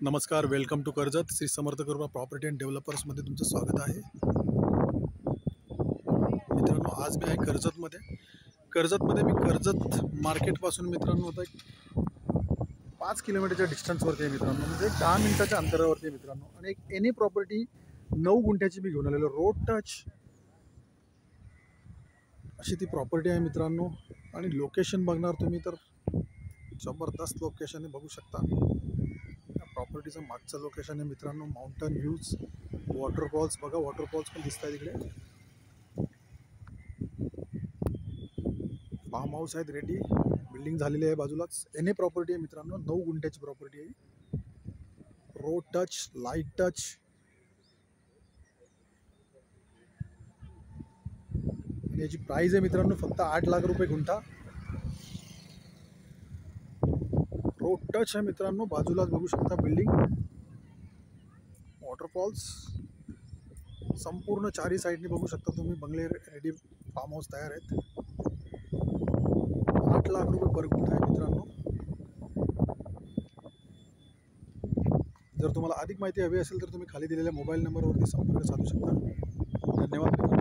नमस्कार, welcome to Karjat. Shri Samarth कृपा property and डेव्हलपर्समध्ये तुमचं स्वागत आहे. मित्रांनो, आज मी आहे कर्जतमध्ये मी कर्जत मार्केटपासून मित्रांनो आता एक 5 किलोमीटरच्या डिस्टन्सवरती आहे मित्रांनो, म्हणजे 10 मिनिटाच्या अंतरावरती आहे मित्रांनो. आणि एक एनी प्रॉपर्टी 9 गुंठ्याची मी घेऊन आलेलो, रोड टच अशी ती प्रॉपर्टी आहे मित्रांनो. आणि लोकेशन बघणार तुम्ही तर जबरदस्त लोकेशन आहे, बघू शकता. प्रॉपर्टीचं मागचं लोकेशन आहे मित्रांनो, माउंटन व्ह्यूज, वॉटरफॉल्स बघा, वॉटरफॉल्स पण दिसत आहे तिकडे. फार्म हाऊस आहेत रेडी, बिल्डिंग झालेली आहे बाजूलाच. एन ए प्रॉपर्टी आहे मित्रांनो, 9 गुंठ्याची प्रॉपर्टी आहे. Road touch, light touch. आणि याची प्राइस आहे मित्रांनो फक्त 8 लाख रुपये गुंठा. रोड टच आहे मित्रांनो, बाजूलाच बघू शकता बिल्डिंग, वॉटरफॉल्स संपूर्ण चारही साईडनी बघू शकता तुम्ही. बंगले रेडी, फार्म हाऊस तयार आहेत. 8 लाख रुपये पर गुंठा आहे मित्रांनो. जर तुम्हाला अधिक माहिती हवी असेल तर तुम्ही खाली दिलेल्या मोबाईल नंबरवरती संपर्क साधू शकता. धन्यवाद.